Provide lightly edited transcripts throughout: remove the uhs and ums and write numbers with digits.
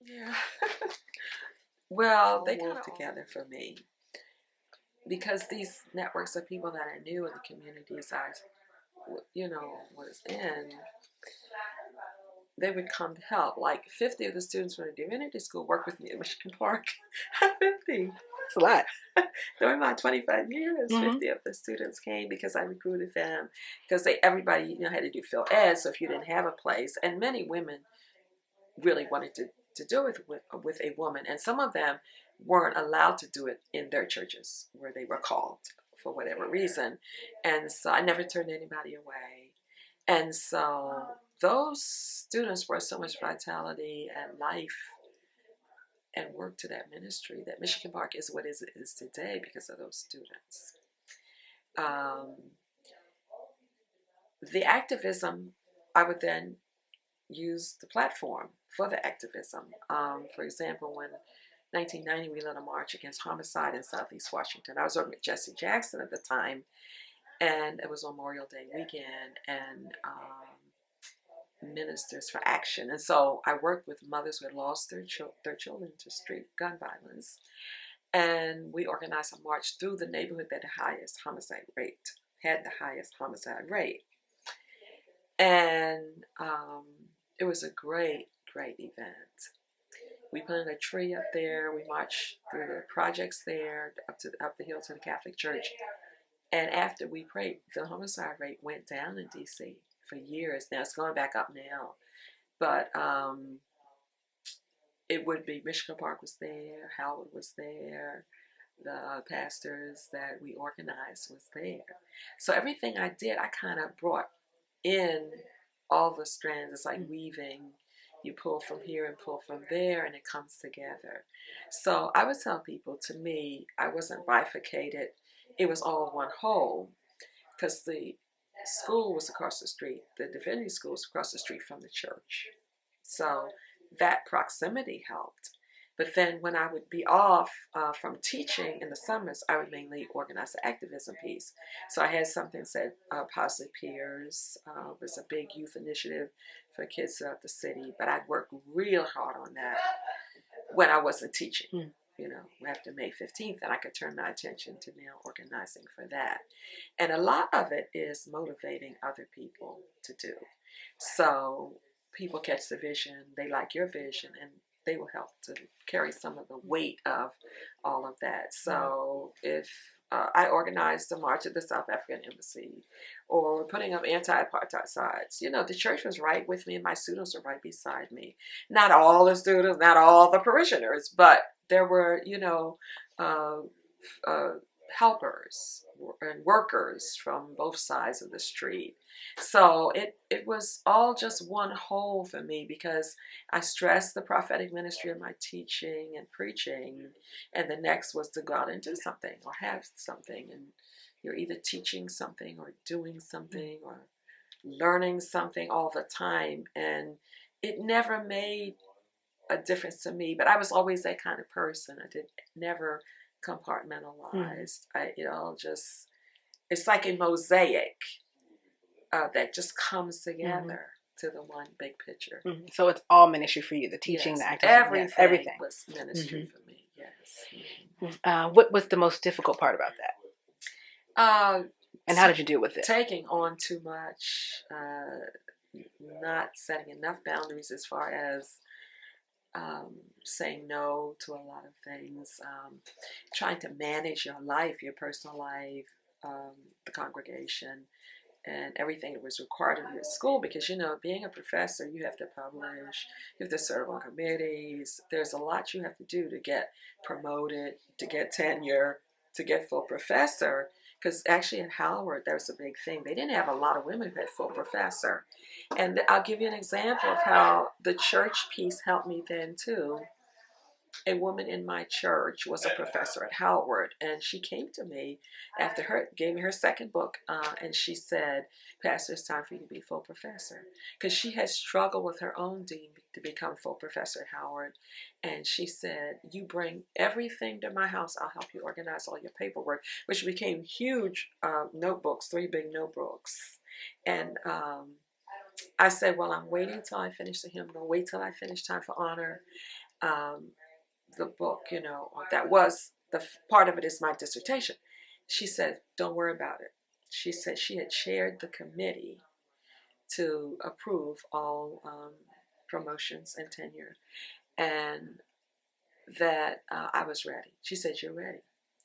Yeah. Well, All they kind wove of together for me. because these networks of people that I knew in the communities I, was in, they would come to help. Like 50 of the students from the divinity school worked with me at Michigan Park. 50. That's a lot. During my 25 years, Mm-hmm. 50 of the students came because I recruited them. Because everybody had to do phil ed, so if you didn't have a place, and many women really wanted to do it with a woman, and some of them weren't allowed to do it in their churches where they were called for whatever reason, and so I never turned anybody away. And so those students brought so much vitality and life and work to that ministry that Michigan Park is what it is today because of those students. Um, the activism, I would then use the platform for the activism. For example, when 1990 we led a march against homicide in Southeast Washington. I was working with Jesse Jackson at the time, and it was Memorial Day weekend, and Ministers for Action. And so I worked with mothers who had lost their children to street gun violence. And we organized a march through the neighborhood that had the highest homicide rate. And it was a great, great event. We planted a tree up there. We marched through the projects there, up the hill to the Catholic Church. And after we prayed, the homicide rate went down in D.C. for years. Now it's going back up now. But it would be Michigan Park was there, Howard was there, the pastors that we organized was there. So everything I did, I kind of brought in all the strands. It's like weaving. You pull from here and pull from there, and it comes together. So I would tell people, to me, I wasn't bifurcated. It was all one whole, because the school was across the street. The divinity school was across the street from the church. So that proximity helped. But then when I would be off from teaching in the summers, I would mainly organize the activism piece. So I had something that said Positive Peers. It was a big youth initiative for kids throughout the city. But I'd work real hard on that when I wasn't teaching. After May 15th, and I could turn my attention to now organizing for that. And a lot of it is motivating other people to do. So people catch the vision, they like your vision, and they will help to carry some of the weight of all of that. So if I organized a march at the South African Embassy, or putting up anti-apartheid signs, the church was right with me and my students were right beside me. Not all the students, not all the parishioners, but there were, helpers and workers from both sides of the street. So it was all just one whole for me, because I stressed the prophetic ministry of my teaching and preaching, and the next was to go out and do something or have something. And you're either teaching something or doing something or learning something all the time. And it never made a difference to me, but I was always that kind of person. I never compartmentalized. It's like a mosaic that just comes together to the one big picture. So it's all ministry for you, the teaching, yes, the activism, everything was ministry for me. Yes. What was the most difficult part about that? And how did you deal with it? Taking on too much, not setting enough boundaries as far as saying no to a lot of things, trying to manage your life, your personal life, the congregation, and everything that was required of your school. Because, being a professor, you have to publish, you have to serve on committees. There's a lot you have to do to get promoted, to get tenure, to get full professor. Because actually at Howard, that was a big thing. They didn't have a lot of women who had full professor. And I'll give you an example of how the church piece helped me then too. A woman in my church was a professor at Howard, and she came to me gave me her second book, and she said, "Pastor, it's time for you to be full professor." Because she had struggled with her own dean to become full professor at Howard. And she said, "You bring everything to my house, I'll help you organize all your paperwork," which became huge notebooks, 3 big notebooks. And I said, "Well, I'm waiting till I finish the hymnal, wait till I finish Time for Honor." um, the book, that was part of it is my dissertation. She said, don't worry about it. She said she had chaired the committee to approve all promotions and tenure, and that I was ready. She said, you're ready.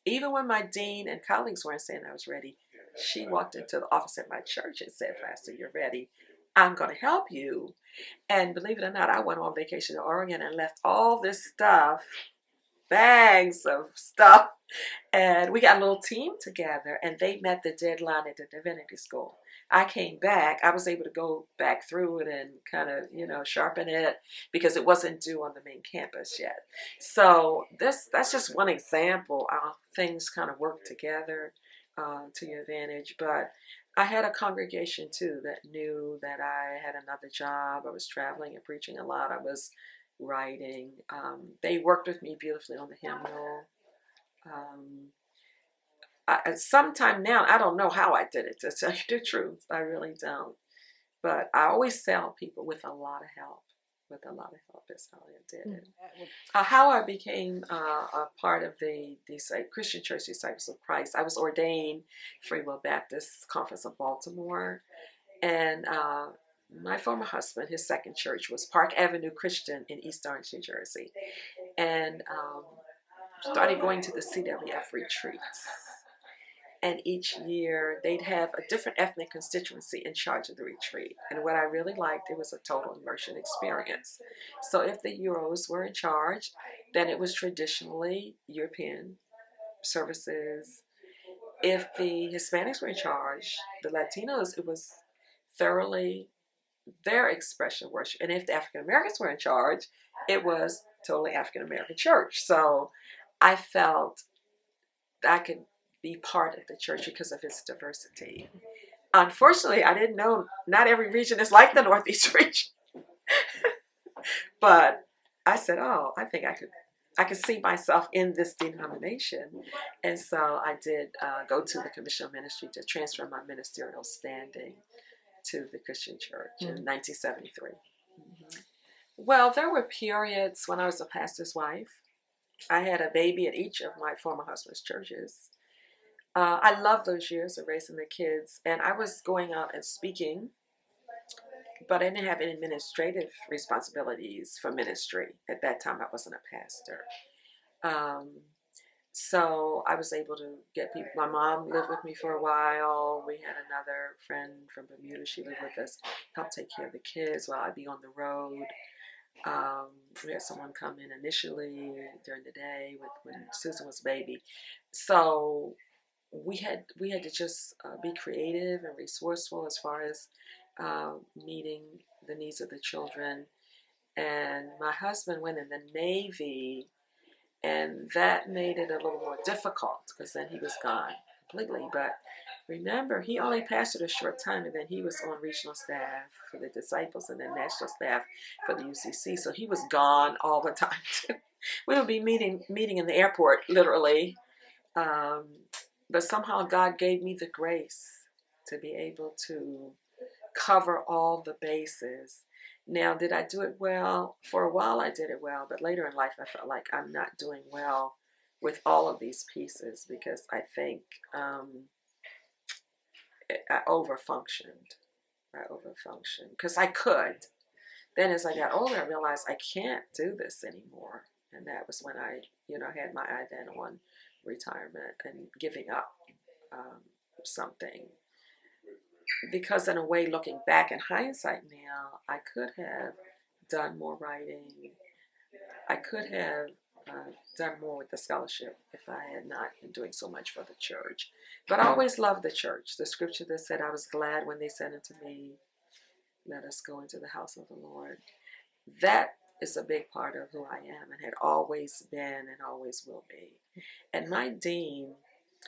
Even when my dean and colleagues weren't saying I was ready, she walked into the office at my church and said, Pastor, you're ready. I'm going to help you. And believe it or not, I went on vacation to Oregon and left all this stuff, bags of stuff, and we got a little team together, and they met the deadline at the divinity school. I came back. I was able to go back through it and kind of, sharpen it because it wasn't due on the main campus yet. So that's just one example of things kind of work together to your advantage. But I had a congregation too that knew that I had another job. I was traveling and preaching a lot. I was writing. They worked with me beautifully on the hymnal. Sometime now, I don't know how I did it, to tell you the truth. I really don't. But I always tell people with a lot of help. With a lot of help is how I did it. How I became a part of the Christian Church Disciples of Christ. I was ordained Free Will Baptist Conference of Baltimore. And my former husband, his second church was Park Avenue Christian in East Orange, New Jersey. And started going to the CWF retreats. And each year they'd have a different ethnic constituency in charge of the retreat. And what I really liked, it was a total immersion experience. So if the Euros were in charge, then it was traditionally European services. If the Hispanics were in charge, the Latinos, it was thoroughly their expression of worship. And if the African Americans were in charge, it was totally African American church. So I felt I could be part of the church because of its diversity. Unfortunately, I didn't know not every region is like the Northeast region. But I said, I think I could see myself in this denomination. And so I did go to the Commission of Ministry to transfer my ministerial standing to the Christian church in 1973. Mm-hmm. Well, there were periods when I was a pastor's wife. I had a baby at each of my former husband's churches. I loved those years of raising the kids, and I was going out and speaking, but I didn't have any administrative responsibilities for ministry. At that time, I wasn't a pastor. So I was able to get people. My mom lived with me for a while. We had another friend from Bermuda. She lived with us, helped take care of the kids while I'd be on the road. We had someone come in initially during the day when Susan was a baby. So we had to just be creative and resourceful as far as meeting the needs of the children. And my husband went in the Navy, and that made it a little more difficult because then he was gone completely. But remember, he only pastored a short time, and then he was on regional staff for the Disciples and then national staff for the UCC. So he was gone all the time too. We would be meeting in the airport, literally. But somehow God gave me the grace to be able to cover all the bases. Now, did I do it well? For a while I did it well, but later in life I felt like I'm not doing well with all of these pieces because I think I overfunctioned. Because I could. Then as I got older, I realized I can't do this anymore. And that was when I, had my eye then on retirement and giving up something. Because in a way, looking back in hindsight now, I could have done more writing. I could have done more with the scholarship if I had not been doing so much for the church. But I always loved the church. The scripture that said, I was glad when they said unto me, let us go into the house of the Lord. That is a big part of who I am and had always been and always will be. And my dean,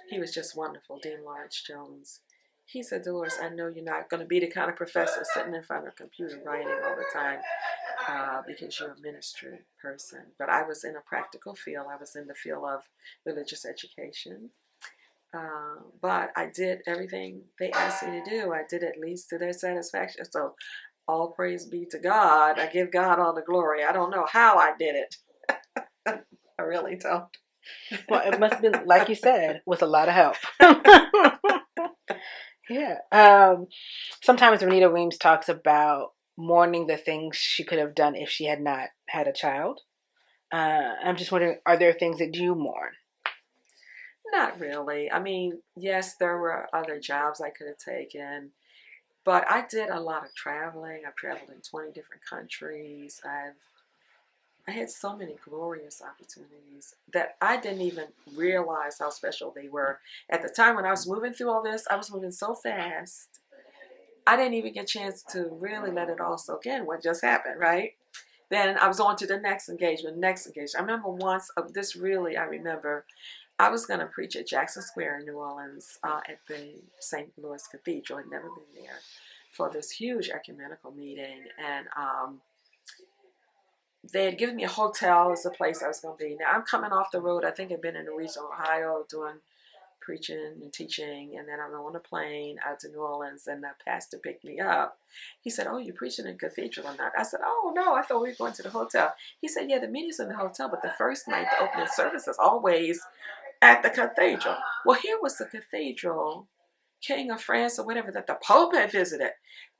he was just wonderful, Dean Lawrence Jones. He said, Delores, I know you're not going to be the kind of professor sitting in front of a computer writing all the time because you're a ministry person. But I was in a practical field. I was in the field of religious education. But I did everything they asked me to do. I did at least to their satisfaction. So all praise be to God. I give God all the glory. I don't know how I did it. I really don't. Well, it must have been, like you said, with a lot of help. Yeah. Sometimes Renita Weems talks about mourning the things she could have done if she had not had a child. I'm just wondering, are there things that you mourn? Not really. I mean, yes, there were other jobs I could have taken, but I did a lot of traveling. I've traveled in 20 different countries. I had so many glorious opportunities that I didn't even realize how special they were. At the time when I was moving through all this, I was moving so fast. I didn't even get a chance to really let it all soak in what just happened, right? Then I was on to the next engagement, I remember once, I remember, I was going to preach at Jackson Square in New Orleans at the St. Louis Cathedral. I'd never been there for this huge ecumenical meeting. And they had given me a hotel as the place I was going to be. Now, I'm coming off the road. I think I'd been in the region of Ohio doing preaching and teaching, and then I'm on a plane out to New Orleans, and the pastor picked me up. He said, "Oh, you preaching in cathedral or not?" I said, "Oh, no, I thought we were going to the hotel." He said, "Yeah, the meeting's in the hotel, but the first night, the opening service is always at the cathedral." Well, here was the cathedral, King of France or whatever, that the Pope had visited.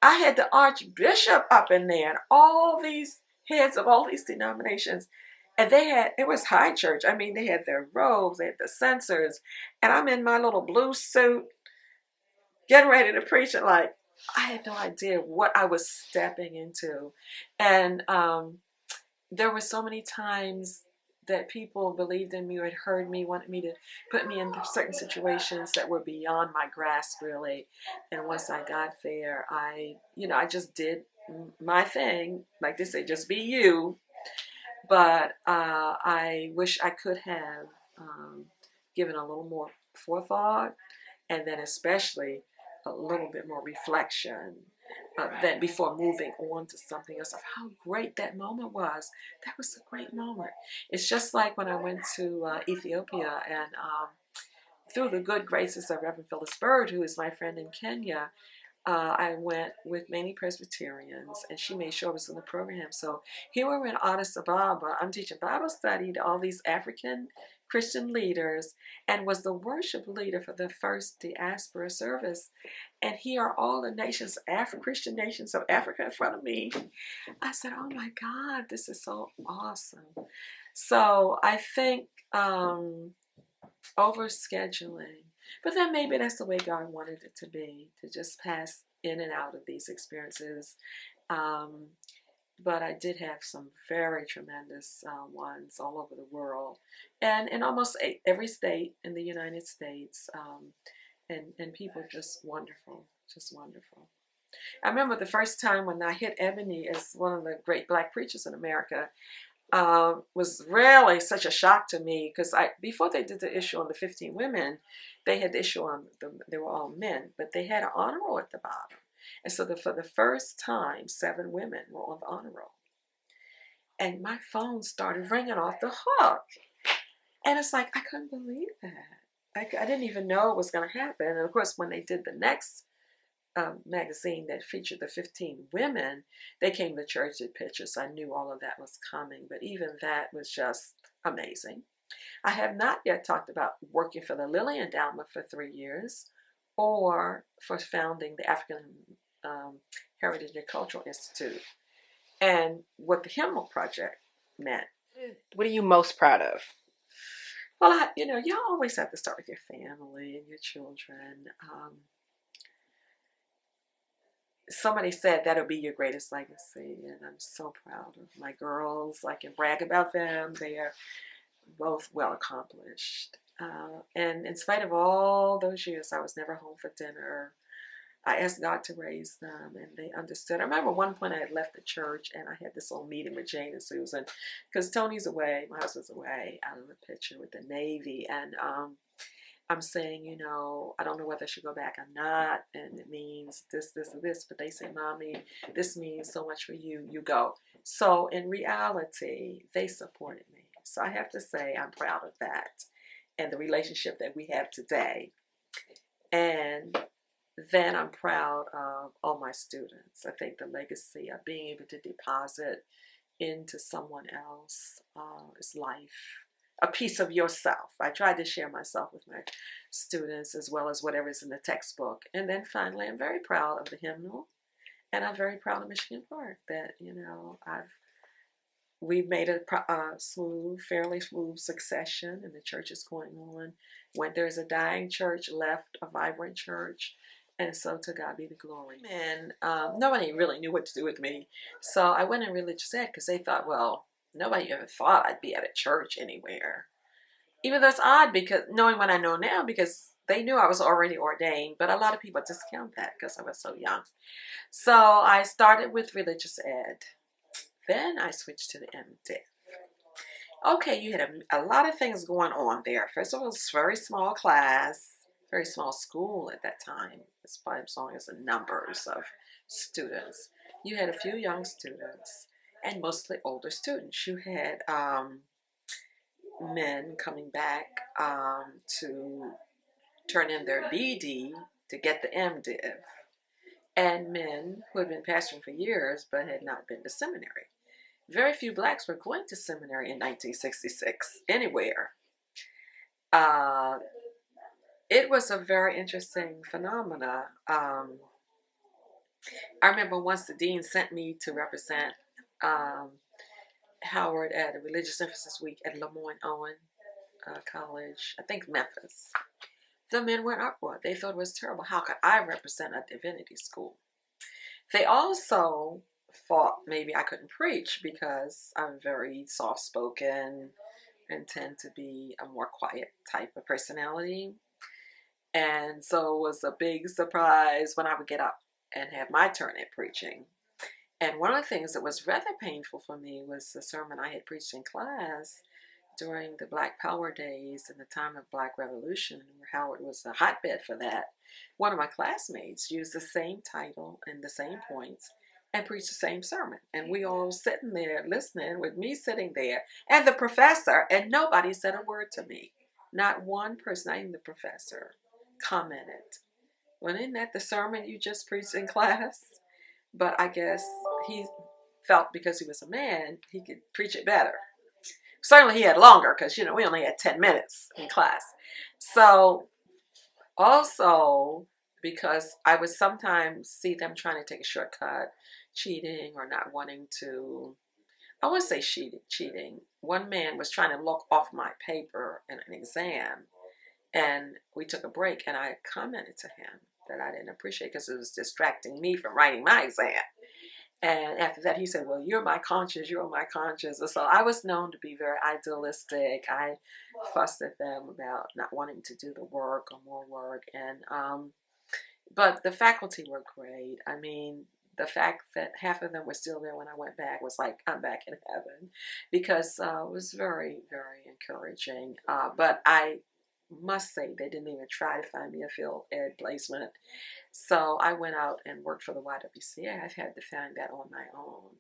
I had the Archbishop up in there, and all these heads of all these denominations. And it was high church. I mean, they had their robes, they had the censers, and I'm in my little blue suit, getting ready to preach it. Like, I had no idea what I was stepping into. And there were so many times that people believed in me or had heard me, wanted me to put me in certain situations that were beyond my grasp, really. And once I got there, I just did my thing. Like they say, just be you. But I wish I could have given a little more forethought, and then especially a little bit more reflection than before moving on to something else, of how great that moment was. That was a great moment. It's just like when I went to Ethiopia, and through the good graces of Reverend Phyllis Bird, who is my friend in Kenya, I went with many Presbyterians, and she made sure I was in the program. So here we were in Addis Ababa. I'm teaching Bible study to all these African Christian leaders, and was the worship leader for the first diaspora service. And here are all the nations, Christian nations of Africa in front of me. I said, "Oh my God, this is so awesome." So I think overscheduling. But then maybe that's the way God wanted it to be, to just pass in and out of these experiences. But I did have some very tremendous ones all over the world, and in almost every state in the United States, and people just wonderful, just wonderful. I remember the first time when I hit Ebony as one of the great black preachers in America. Was really such a shock to me, because before they did the issue on the 15 women, they had the issue on they were all men, but they had an honor roll at the bottom. And so for the first time, 7 women were on the honor roll. And my phone started ringing off the hook. And it's like, I couldn't believe that. I didn't even know it was going to happen. And of course, when they did the next magazine that featured the 15 women, they came to church, did pictures. I knew all of that was coming, but even that was just amazing. I have not yet talked about working for the Lilly Endowment for 3 years, or for founding the African Heritage and Cultural Institute, and what the Hymnal Project meant. What are you most proud of? Well, you always have to start with your family and your children. Somebody said that'll be your greatest legacy, and I'm so proud of my girls. I can brag about them. They are both well accomplished. And in spite of all those years, I was never home for dinner. I asked God to raise them, and they understood. I remember one point I had left the church, and I had this little meeting with Jane and Susan, because Tony's away, my husband's away, out of the picture with the Navy, and I'm saying, I don't know whether I should go back or not, and it means this, and this, but they say, "Mommy, this means so much for you, you go." So in reality, they supported me. So I have to say I'm proud of that, and the relationship that we have today. And then I'm proud of all my students. I think the legacy of being able to deposit into someone else's life, a piece of yourself. I tried to share myself with my students as well as whatever's in the textbook. And then finally, I'm very proud of the hymnal, and I'm very proud of Michigan Park that, we've made a fairly smooth succession, and the church is going on. When there's a dying church left, a vibrant church, and so to God be the glory. And nobody really knew what to do with me, so I went in religious ed because they thought, well, nobody ever thought I'd be at a church anywhere. Even though it's odd because knowing what I know now, because they knew I was already ordained, but a lot of people discount that because I was so young. So I started with religious ed. Then I switched to the MDiv. Okay, you had a lot of things going on there. First of all, it's a very small class, very small school at that time, as long as the numbers of students. You had a few young students and mostly older students. You had men coming back to turn in their BD to get the MDiv, and men who had been pastoring for years but had not been to seminary. Very few blacks were going to seminary in 1966 anywhere. It was a very interesting phenomena. I remember once the dean sent me to represent Howard at a religious emphasis week at Lemoyne-Owen College, I think Memphis. The men were in uproar. They thought it was terrible. How could I represent a divinity school? They also thought maybe I couldn't preach because I'm very soft-spoken and tend to be a more quiet type of personality. And so it was a big surprise when I would get up and have my turn at preaching. And one of the things that was rather painful for me was the sermon I had preached in class during the Black Power days and the time of Black Revolution, where Howard was a hotbed for that. One of my classmates used the same title and the same points and preached the same sermon. And we all sitting there listening with me sitting there and the professor, and nobody said a word to me. Not one person, not even the professor, commented. Well, isn't that the sermon you just preached in class? But I guess he felt because he was a man, he could preach it better. Certainly he had longer because, we only had 10 minutes in class. So also, because I would sometimes see them trying to take a shortcut, cheating or not wanting to, I wouldn't say cheating. One man was trying to look off my paper in an exam, and we took a break, and I commented to him that I didn't appreciate because it was distracting me from writing my exam. And after that, he said, well, you're my conscience, you're my conscience. And so I was known to be very idealistic. I fussed at them about not wanting to do the work or more work. But the faculty were great. I mean, the fact that half of them were still there when I went back was like, I'm back in heaven, because it was very, very encouraging. But I must say they didn't even try to find me a field ed placement. So I went out and worked for the YWCA. I've had to find that on my own.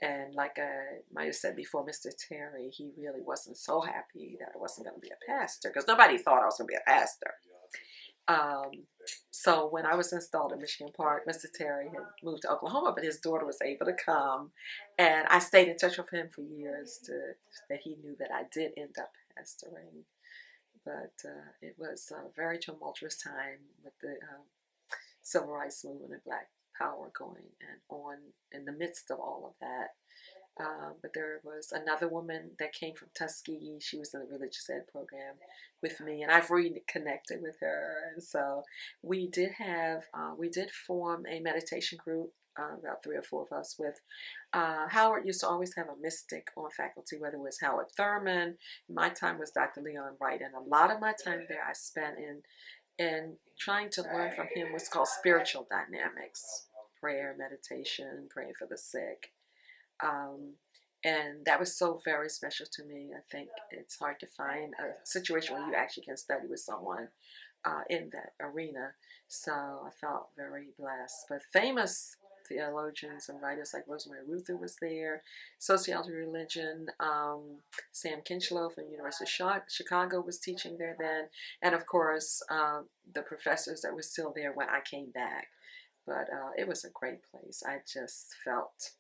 And like I might have said before, Mr. Terry, he really wasn't so happy that I wasn't going to be a pastor, because nobody thought I was going to be a pastor. So when I was installed in Michigan Park, Mr. Terry had moved to Oklahoma, but his daughter was able to come. And I stayed in touch with him for years that he knew that I did end up pastoring. But it was a very tumultuous time with the civil rights movement and Black Power going and on in the midst of all of that. But there was another woman that came from Tuskegee. She was in the religious ed program with me, and I've reconnected with her. And so we did form a meditation group, about 3 or 4 of us with Howard used to always have a mystic on faculty, whether it was Howard Thurman. My time was Dr. Leon Wright, and a lot of my time there I spent in trying to learn from him what's called spiritual dynamics, prayer, meditation, praying for the sick. And that was so very special to me. I think it's hard to find a situation where you actually can study with someone in that arena. So I felt very blessed. But famous theologians and writers like Rosemary Ruther was there, sociology, religion, Sam Kinchlow from the University of Chicago was teaching there then, and of course the professors that were still there when I came back. But it was a great place. I just felt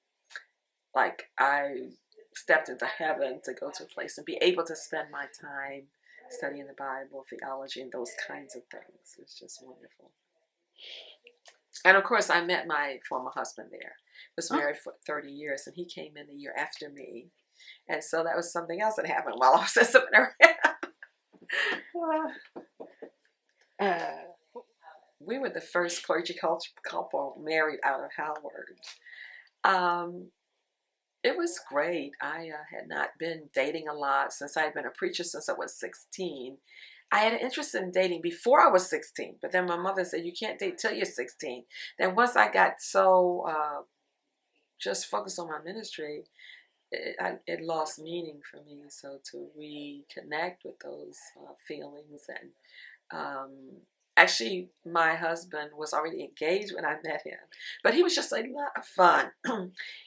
like I stepped into heaven to go to a place and be able to spend my time studying the Bible, theology, and those kinds of things. It was just wonderful. And of course, I met my former husband there. Was married for 30 years, and he came in the year after me. And so that was something else that happened while I was in seminary. We were the first clergy couple married out of Howard. It was great. I had not been dating a lot since I had been a preacher since I was 16. I had an interest in dating before I was 16, but then my mother said, you can't date till you're 16. Then once I got so just focused on my ministry, it lost meaning for me. So to reconnect with those feelings and actually, my husband was already engaged when I met him, but he was just a lot of fun.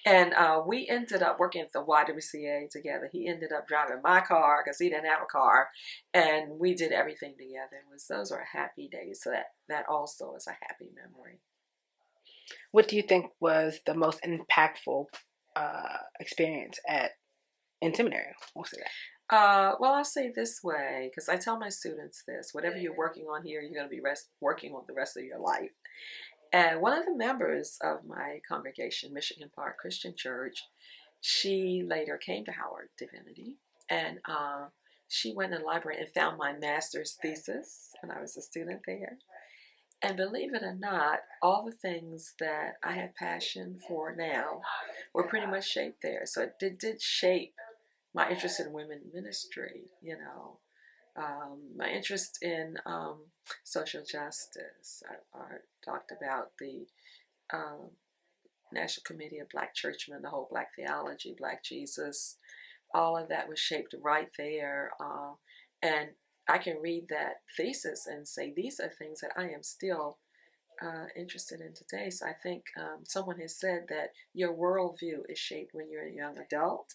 And we ended up working at the YWCA together. He ended up driving my car because he didn't have a car, and we did everything together. Those were happy days. So that also is a happy memory. What do you think was the most impactful experience in seminary? Most of that. Well, I'll say this way, because I tell my students this: whatever you're working on here, you're going to be working on the rest of your life. And one of the members of my congregation, Michigan Park Christian Church, she later came to Howard Divinity, and she went in the library and found my master's thesis, and I was a student there. And believe it or not, all the things that I have passion for now were pretty much shaped there. So it did shape my interest in women ministry, my interest in social justice. I talked about the National Committee of Black Churchmen, the whole Black theology, Black Jesus. All of that was shaped right there. And I can read that thesis and say, these are things that I am still interested in today. So I think someone has said that your worldview is shaped when you're a young adult.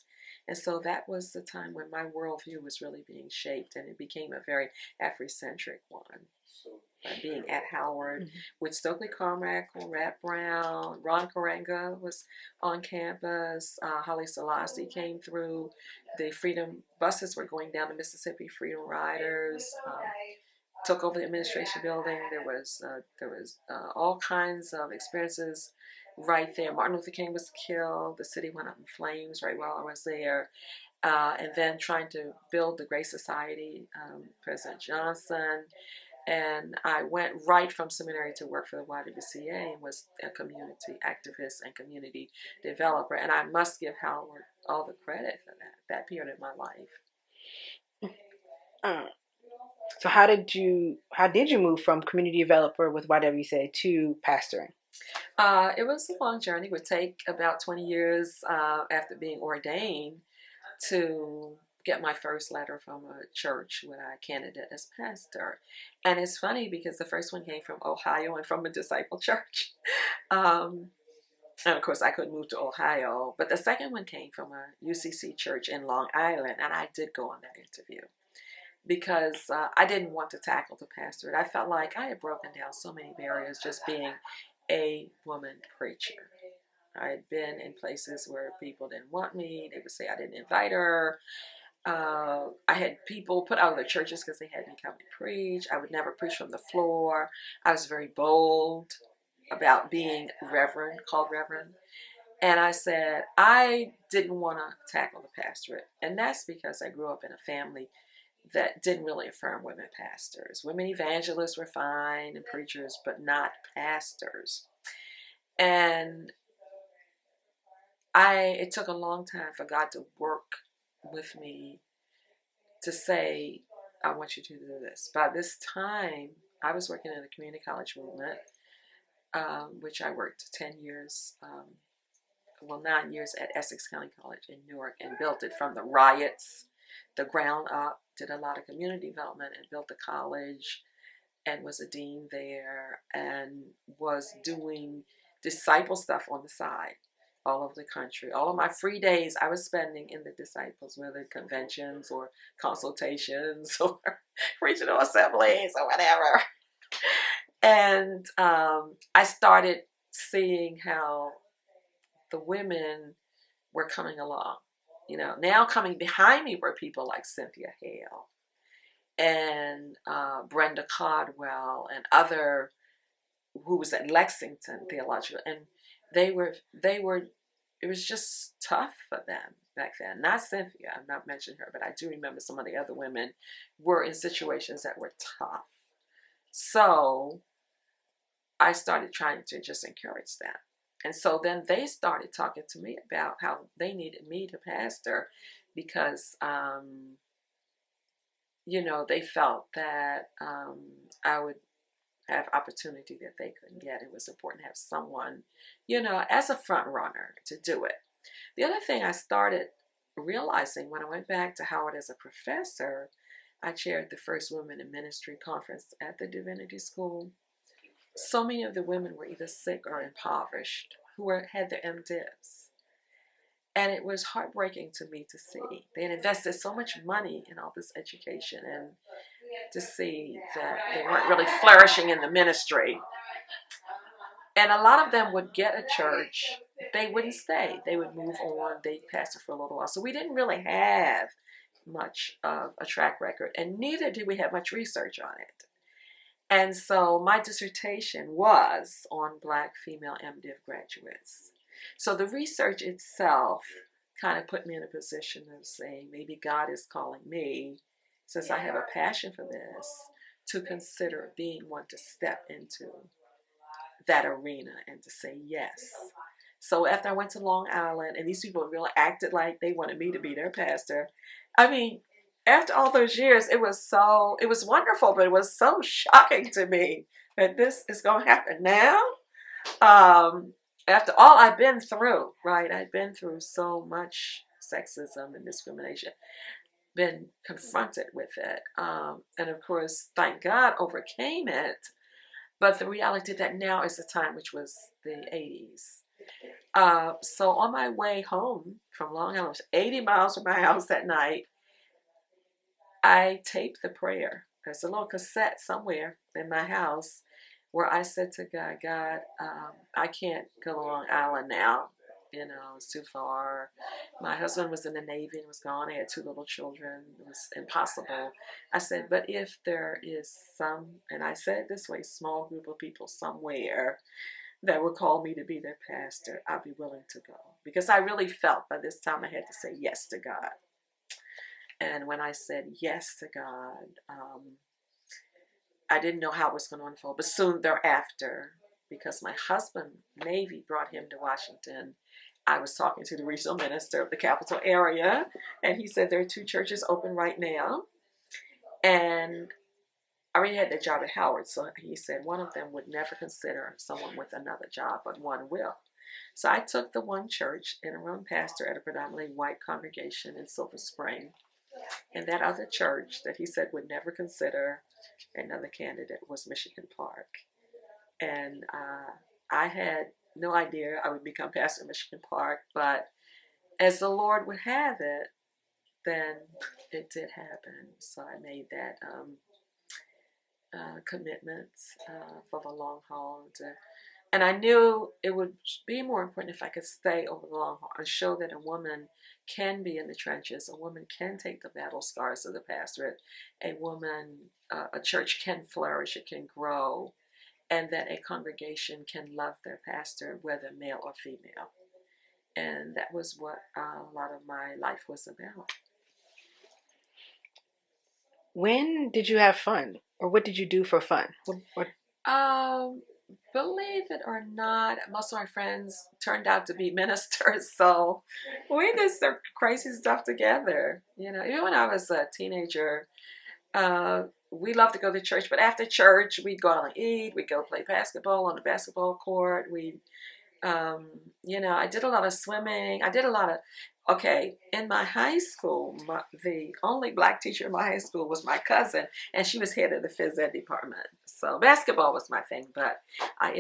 And so that was the time when my worldview was really being shaped, and it became a very Afrocentric one. Being at Howard with Stokely Carmichael, Rat Brown, Ron Karenga was on campus, Haile Selassie came through, the Freedom buses were going down the Mississippi, Freedom Riders took over the administration building. There was all kinds of experiences right there. Martin Luther King was killed. The city went up in flames right while I was there. And then trying to build the Great Society, President Johnson. And I went right from seminary to work for the YWCA and was a community activist and community developer. And I must give Howard all the credit for that period of my life. So how did you move from community developer with YWCA to pastoring? It was a long journey. It would take about 20 years after being ordained to get my first letter from a church when I candidate as pastor. And it's funny because the first one came from Ohio and from a disciple church. And of course I couldn't move to Ohio, but the second one came from a UCC church in Long Island, and I did go on that interview because I didn't want to tackle the pastorate. I felt like I had broken down so many barriers just being a woman preacher. I had been in places where people didn't want me. They would say I didn't invite her. I had people put out of their churches because they had me come to preach. I would never preach from the floor. I was very bold about being called reverend. And I said, I didn't want to tackle the pastorate. And that's because I grew up in a family that didn't really affirm women pastors. Women evangelists were fine and preachers, but not pastors. And it took a long time for God to work with me to say, I want you to do this. By this time, I was working in the community college movement, which I worked 9 years at Essex County College in Newark, and built it from the riots, the ground up, did a lot of community development and built the college, and was a dean there, and was doing disciple stuff on the side all over the country. All of my free days I was spending in the disciples, whether conventions or consultations or regional assemblies or whatever. And I started seeing how the women were coming along. Now coming behind me were people like Cynthia Hale and Brenda Caldwell and other who was at Lexington Theological, and they were it was just tough for them back then. Not Cynthia, I'm not mentioning her, but I do remember some of the other women were in situations that were tough. So I started trying to just encourage them. And so then they started talking to me about how they needed me to pastor because, they felt that I would have opportunity that they couldn't get. It was important to have someone, as a front runner to do it. The other thing I started realizing when I went back to Howard as a professor, I chaired the first Women in Ministry conference at the Divinity School. So many of the women were either sick or impoverished who had their MDivs. And it was heartbreaking to me to see. They had invested so much money in all this education and to see that they weren't really flourishing in the ministry. And a lot of them would get a church. They wouldn't stay. They would move on. They'd pastor for a little while. So we didn't really have much of a track record. And neither did we have much research on it. And so my dissertation was on Black female MDiv graduates. So the research itself kind of put me in a position of saying, maybe God is calling me, since I have a passion for this, to consider being one to step into that arena and to say yes. So after I went to Long Island, and these people really acted like they wanted me to be their pastor, I mean, after all those years, it was wonderful, but it was so shocking to me that this is going to happen now. After all I've been through, right? I've been through so much sexism and discrimination, been confronted with it. And of course, thank God, overcame it. But the reality that now is the time, which was the 80s. So on my way home from Long Island, 80 miles from my house that night, I taped the prayer. There's a little cassette somewhere in my house where I said to God, I can't go to Long Island now. It's too far. My husband was in the Navy and was gone. I had 2 little children. It was impossible. I said, but if there is some, and I said it this way, small group of people somewhere that would call me to be their pastor, I'd be willing to go. Because I really felt by this time I had to say yes to God. And when I said yes to God, I didn't know how it was going to unfold. But soon thereafter, because my husband, Navy, brought him to Washington, I was talking to the regional minister of the capital area, and he said there are 2 churches open right now. And I already had the job at Howard, so he said one of them would never consider someone with another job, but one will. So I took the one church, interim pastor at a predominantly white congregation in Silver Spring. And that other church that he said would never consider another candidate was Michigan Park. And I had no idea I would become pastor of Michigan Park, but as the Lord would have it, then it did happen. So I made that commitment for the long haul. And I knew it would be more important if I could stay over the long haul and show that a woman can be in the trenches, a woman can take the battle scars of the pastorate, a church can flourish, it can grow, and that a congregation can love their pastor, whether male or female. And that was what a lot of my life was about. When did you have fun? Or what did you do for fun? Believe it or not, most of my friends turned out to be ministers, so we did some crazy stuff together. Even when I was a teenager, we loved to go to church, but after church, we'd go out and eat, we'd go play basketball on the basketball court, I did a lot of swimming, in my high school, the only Black teacher in my high school was my cousin, and she was head of the phys ed department. So basketball was my thing, but I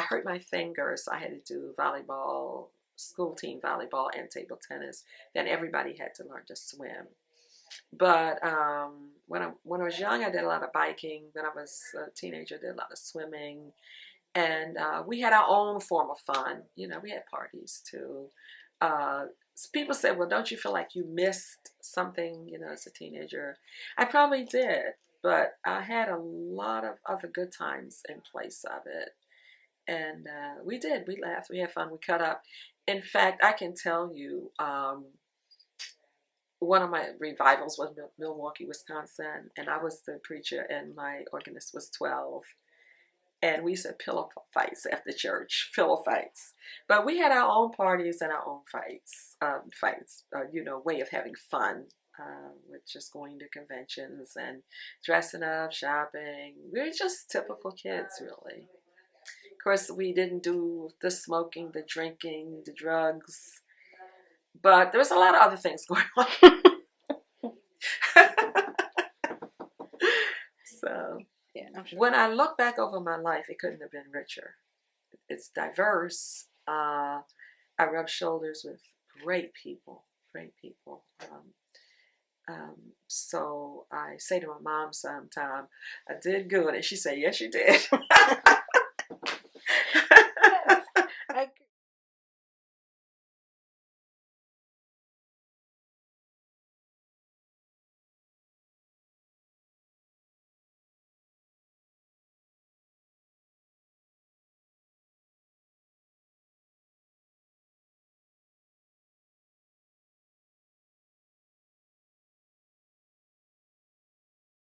hurt my finger, so I had to do volleyball, school team volleyball, and table tennis. Then everybody had to learn to swim. But when I was young, I did a lot of biking. When I was a teenager, I did a lot of swimming. And we had our own form of fun. We had parties too. People said, well, don't you feel like you missed something, as a teenager? I probably did, but I had a lot of other good times in place of it. And we did. We laughed. We had fun. We cut up. In fact, I can tell you, one of my revivals was Milwaukee, Wisconsin, and I was the preacher, and my organist was 12. And we used to have pillow fights after church, pillow fights. But we had our own parties and our own way of having fun, with just going to conventions and dressing up, shopping. We were just typical kids, really. Of course, we didn't do the smoking, the drinking, the drugs, but there was a lot of other things going on. So, Yeah, I'm sure. when I look back over my life, it couldn't have been richer. It's diverse. I rub shoulders with great people, great people. So I say to my mom sometime, I did good. And she said, yes, you did. I